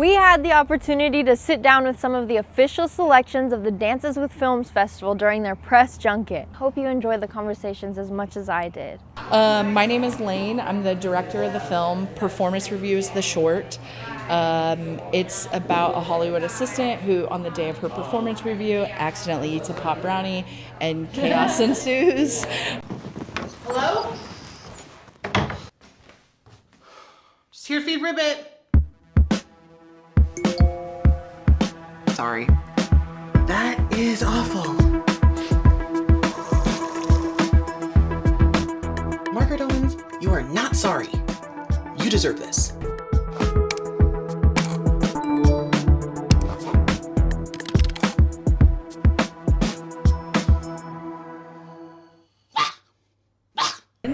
We had the opportunity to sit down with some of the official selections of the Dances with Films Festival during their press junket. Hope you enjoyed the conversations as much as I did. My name is Lain. I'm the director of the film. Performance Review is the short. It's about a Hollywood assistant who, on the day of her performance review, accidentally eats a pop brownie and chaos ensues. Hello? Just here to feed Ribbit. Sorry. That is awful. Margaret Owens, you are not sorry. You deserve this.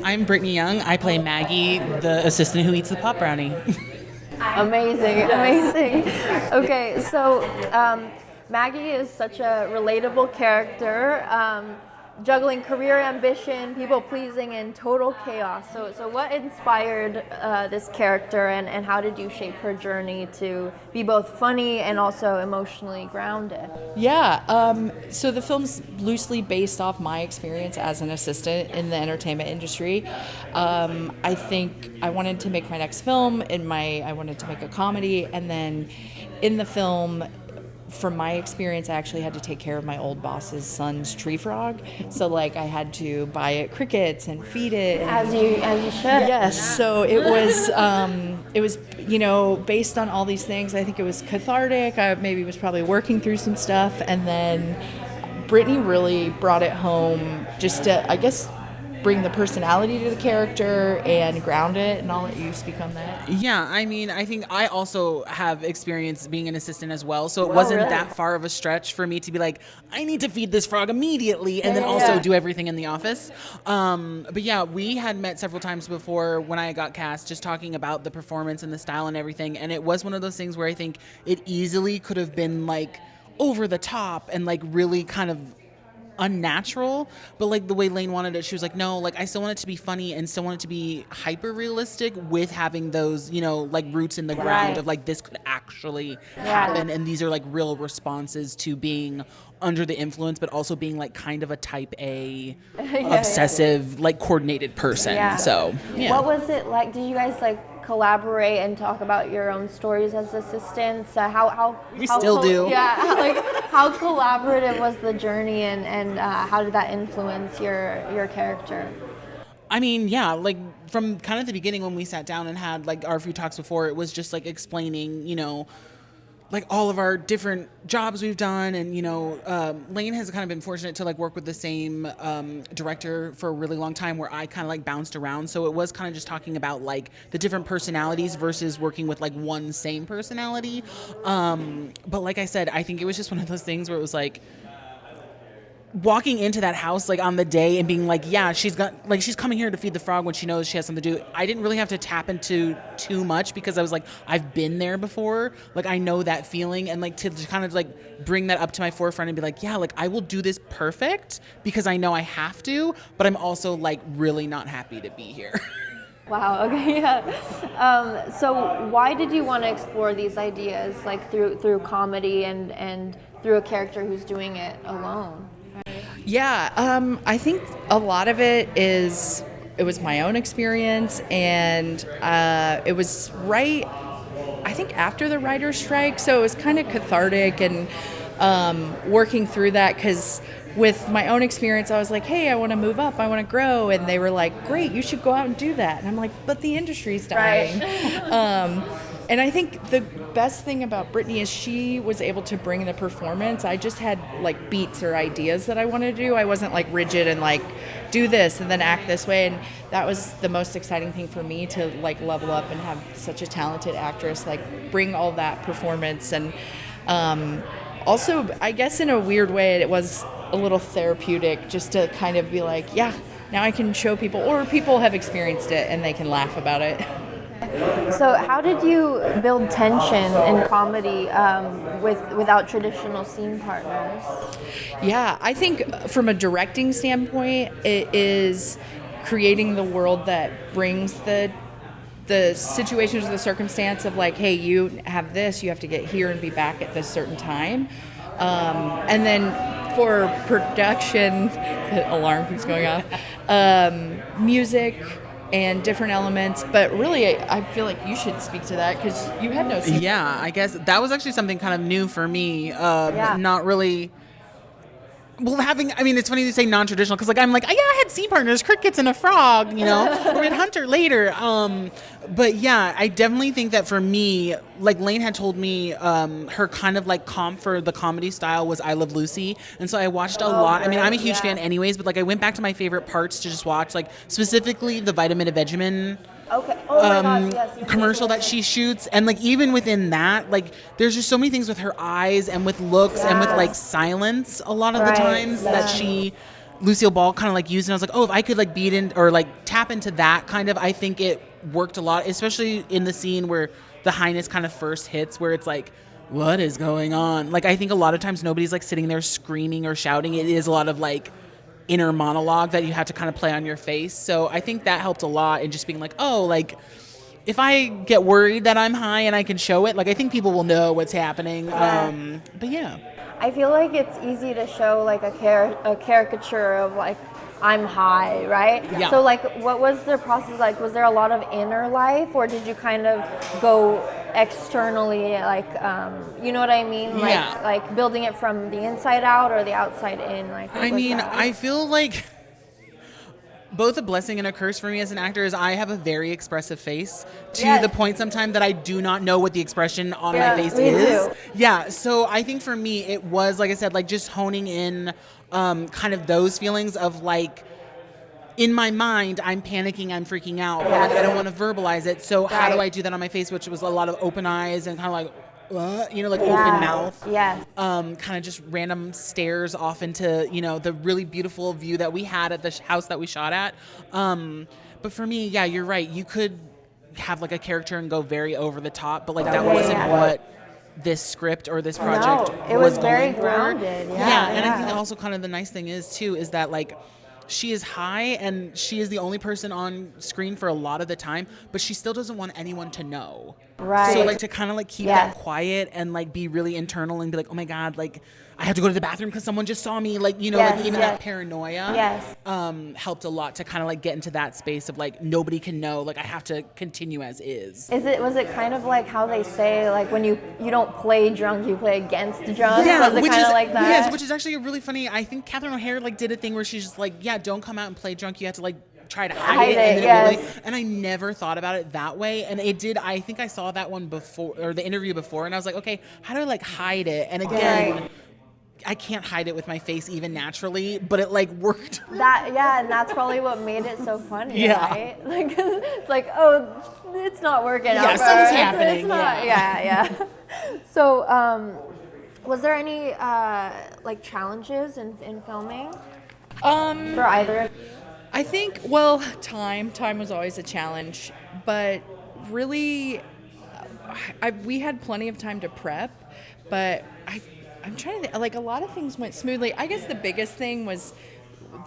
I'm Brittany Young. I play Maggie, the assistant who eats the pop brownie. Amazing. Okay, so Maggie is such a relatable character, juggling career ambition, people pleasing, and total chaos. So what inspired this character, and how did you shape her journey to be both funny and also emotionally grounded? Yeah, so the film's loosely based off my experience as an assistant in the entertainment industry. I think I wanted to make my next film, I wanted to make a comedy, and then in the film, from my experience, I actually had to take care of my old boss's son's tree frog. So I had to buy it crickets and feed it. As you should. Yes. So it was based on all these things. I think it was cathartic. I maybe was probably working through some stuff, and then Brittany really brought it home just to, I guess, bring the personality to the character and ground it, and I'll let you speak on that. Yeah, I mean, I think I also have experience being an assistant as well, so it wasn't really that far of a stretch for me to be like, I need to feed this frog immediately, and then also do everything in the office. But yeah, we had met several times before when I got cast, just talking about the performance and the style and everything, and it was one of those things where I think it easily could have been over the top and really kind of unnatural, but the way Lain wanted it, she was like, no, I still want it to be funny and still want it to be hyper realistic with having those, roots in the ground of this could actually happen, and these are real responses to being under the influence, but also being kind of a type A obsessive, coordinated person. Yeah. So yeah. What was it like? Did you guys collaborate and talk about your own stories as assistants? How we still do. Yeah. How collaborative was the journey, and how did that influence your character? I mean, yeah, from kind of the beginning when we sat down and had our few talks before, it was just explaining, all of our different jobs we've done, and Lain has kind of been fortunate to work with the same director for a really long time, where I kind of bounced around, so it was kind of just talking about the different personalities versus working with one same personality, but like I said, I think it was just one of those things where it was walking into that house on the day and being yeah, she's coming here to feed the frog when she knows she has something to do. I didn't really have to tap into too much because I was I've been there before. I know that feeling, and to kind of bring that up to my forefront and be yeah, I will do this perfect because I know I have to, but I'm also really not happy to be here. Wow. Okay. Yeah. So why did you want to explore these ideas through comedy and through a character who's doing it alone? Yeah, I think a lot of it was my own experience, and it was I think after the writer's strike, so it was kind of cathartic and working through that, because with my own experience, I was hey, I want to move up, I want to grow, and they were great, you should go out and do that, and I'm but the industry's dying. Right. And I think the best thing about Brittany is she was able to bring the performance. I just had beats or ideas that I wanted to do. I wasn't rigid and do this and then act this way. And that was the most exciting thing for me, to level up and have such a talented actress bring all that performance. And also, I guess in a weird way, it was a little therapeutic just to kind of be yeah, now I can show people, or people have experienced it and they can laugh about it. So how did you build tension in comedy without traditional scene partners? Yeah, I think from a directing standpoint, it is creating the world that brings the the situations or the circumstance of like, hey, you have this, you have to get here and be back at this certain time. And then for production, the alarm keeps going off, music and different elements. But really, I feel like you should speak to that because you had no scene. Yeah, I guess that was actually something kind of new for me. Not really. Well, it's funny to say non-traditional because, I'm like, yeah, I had scene partners, crickets and a frog, we had Hunter later. But yeah, I definitely think that for me, like Lain had told me, her kind of like comp for the comedy style was I Love Lucy. And so I watched a lot. I mean, I'm a huge fan anyways, but like I went back to my favorite parts to just watch, like specifically the Vitamin of Vegemin. Okay. Oh my gosh, yes. Commercial that she shoots, and like even within that, like there's just so many things with her eyes and with looks and with like silence a lot of the times that Lucille Ball kind of like used, and I was like, oh, if I could like beat in or like tap into that kind of, I think it worked a lot, especially in the scene where the highness kind of first hits, where it's like, what is going on? Like I think a lot of times nobody's like sitting there screaming or shouting. It is a lot of like inner monologue that you have to kind of play on your face. So I think that helped a lot in just being like, oh, like if I get worried that I'm high and I can show it, like I think people will know what's happening. But yeah. I feel like it's easy to show like a caricature of like I'm high, right? Yeah. So like what was the process like? Was there a lot of inner life, or did you kind of go externally, like you know what I mean? Like like building it from the inside out or the outside in? Like I feel like both a blessing and a curse for me as an actor is I have a very expressive face to the point sometimes that I do not know what the expression on my face is. Too. Yeah, so I think for me it was, like I said, like just honing in kind of those feelings of like, in my mind, I'm panicking, I'm freaking out, but like I don't want to verbalize it. So how do I do that on my face, which was a lot of open eyes and kind of like, like open mouth. Yes. Kind of just random stares off into, the really beautiful view that we had at the house that we shot at. But for me, yeah, you're right. You could have like a character and go very over the top, but like that wasn't what this script or this project it was very going for. grounded. And I think also kind of the nice thing is too is that like she is high and she is the only person on screen for a lot of the time, but she still doesn't want anyone to know. Right. So like to kind of like keep that quiet and like be really internal and be like, oh my God, like I have to go to the bathroom because someone just saw me. Like, like even that paranoia helped a lot to kind of like get into that space of like, nobody can know, like I have to continue as is. Was it kind of like how they say, like when you don't play drunk, you play against drunk? Yeah, was it which kind is of like that? Yes, which is actually a really funny, I think Catherine O'Hare like did a thing where she's just like, yeah, don't come out and play drunk. You have to like try to hide it. And I never thought about it that way. And it did, I think I saw that one before, or the interview before, and I was like, okay, how do I like hide it? And again, I can't hide it with my face even naturally, but it like worked. And that's probably what made it so funny, right? Like, it's like, oh, it's not working out. Something's happening. It's not, So, was there any like challenges in filming for either of you? I think, time was always a challenge, but really, we had plenty of time to prep, but I'm trying to think, like a lot of things went smoothly. I guess the biggest thing was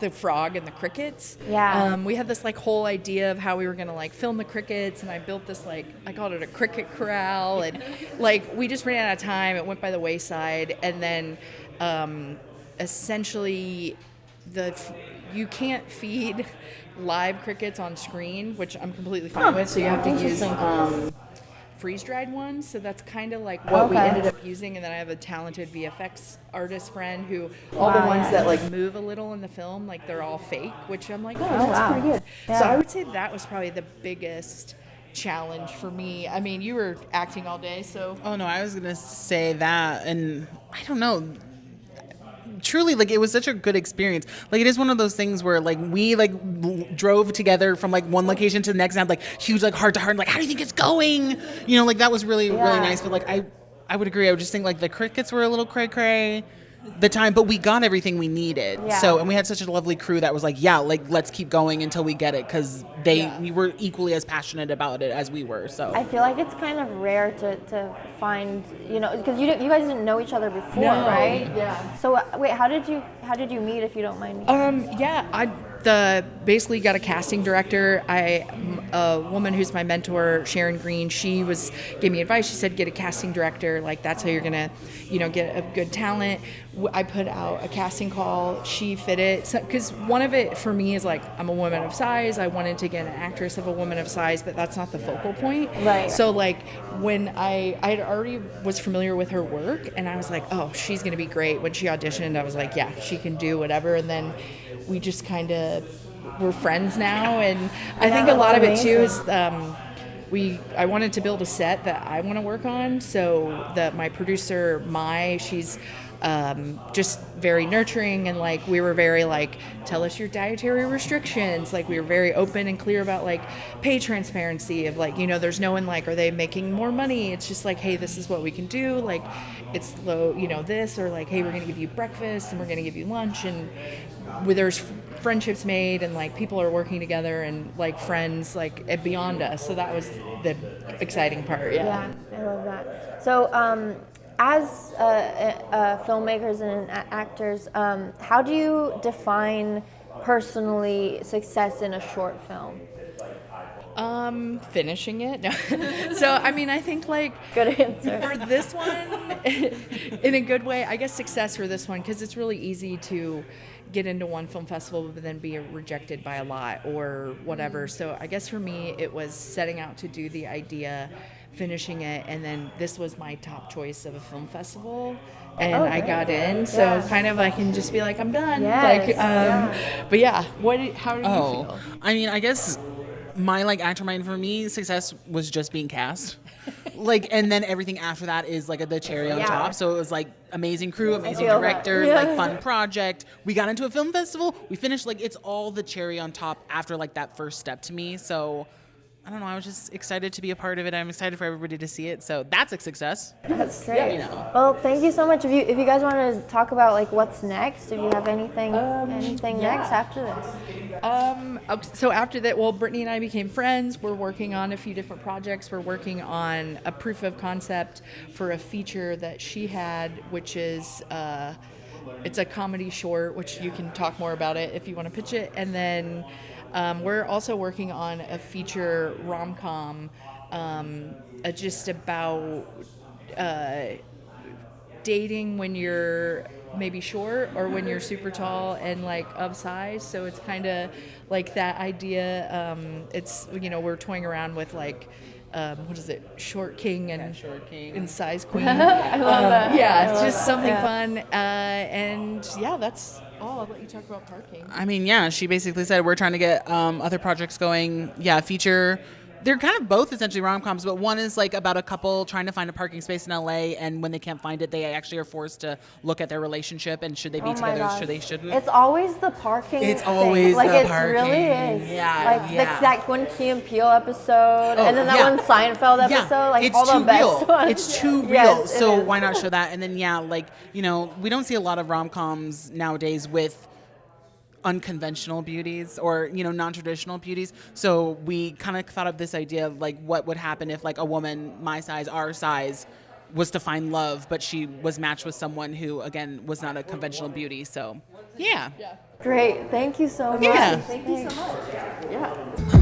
the frog and the crickets. Yeah. We had this like whole idea of how we were gonna like film the crickets, and I built this like, I called it a cricket corral, and like we just ran out of time. It went by the wayside, and then essentially you can't feed live crickets on screen, which I'm completely fine with. So you have to use freeze-dried ones, so that's kind of like what we ended up using. And then I have a talented VFX artist friend who all the ones that like move a little in the film, like they're all fake, which I'm like, that's pretty good. So I would say that was probably the biggest challenge for me. I mean, you were acting all day, so. Oh no, I was gonna say that, and I don't know. Truly, like it was such a good experience. Like it is one of those things where like we like drove together from like one location to the next and had like huge like heart to heart, like how do you think it's going? Like that was really really nice. But like I would agree. I would just think like the crickets were a little cray cray the time, but we got everything we needed. So, and we had such a lovely crew that was like, like let's keep going until we get it, because we were equally as passionate about it as we were. So I feel like it's kind of rare to find, because you guys didn't know each other before, right? Yeah. So wait, how did you meet, if you don't mind me? I basically got a casting director. a woman who's my mentor, Sharon Green, she gave me advice. She said, get a casting director. Like, that's how you're going to, get a good talent. I put out a casting call. She fit it. Because one of it for me is like, I'm a woman of size. I wanted to get an actress of a woman of size, but that's not the focal point. Right. So like when I had already was familiar with her work, and I was like, oh, she's going to be great. When she auditioned, I was like, yeah, she can do whatever. And then we just kind of we're friends now, and I think a lot of it too is I wanted to build a set that I want to work on, so that my producer she's just very nurturing, and like we were very like, tell us your dietary restrictions, like we were very open and clear about like pay transparency of like, there's no one like, are they making more money? It's just like, hey, this is what we can do, like it's low, this, or like, hey, we're gonna give you breakfast and we're gonna give you lunch, and there's friendships made, and like people are working together and like friends like beyond us. So that was the exciting part. Yeah, I love that. So as filmmakers and actors, how do you define personally success in a short film? Finishing it. No. So I mean, I think like Good answer. for this one, in a good way, I guess success for this one, because it's really easy to get into one film festival but then be rejected by a lot or whatever. So I guess for me, it was setting out to do the idea, finishing it, and then this was my top choice of a film festival, and I got in. So kind of I can just be like, I'm done. Yes. But yeah, how do you feel? I mean, I guess my like actor mind, for me, success was just being cast. Like, and then everything after that is like the cherry on top. So it was like amazing crew, amazing director, like fun project. We got into a film festival. We finished, like, it's all the cherry on top after like that first step to me. So I don't know. I was just excited to be a part of it. I'm excited for everybody to see it. So that's a success. That's great. Well, thank you so much. If you guys want to talk about like what's next, if you have anything next after this. So after that, well, Brittany and I became friends. We're working on a few different projects. We're working on a proof of concept for a feature that she had, which is it's a comedy short, which you can talk more about it if you want to pitch it. And then we're also working on a feature rom-com just about dating when you're maybe short or when you're super tall and like of size. So it's kind of like that idea. It's, we're toying around with like, what is it? Short king and size queen. I love that. Yeah, it's just something fun. And yeah, that's all. I'll let you talk about parking. I mean, yeah, she basically said we're trying to get other projects going. Yeah, feature. They're kind of both essentially rom-coms, but one is like about a couple trying to find a parking space in LA, and when they can't find it, they actually are forced to look at their relationship and should they be together, should they shouldn't. It's always the parking. It's always like the it parking. really is. Yeah, like yeah. that one Key and Peele episode, and then that one Seinfeld episode. Like it's all the too best real. ones. It's too real. Yes, so it is. why not show that? And then we don't see a lot of rom-coms nowadays with unconventional beauties or non-traditional beauties. So we kind of thought of this idea of like what would happen if like a woman my size, our size, was to find love, but she was matched with someone who again was not a conventional beauty. So yeah. Great. Thank you so much. Yeah. Thank you so much. Yeah.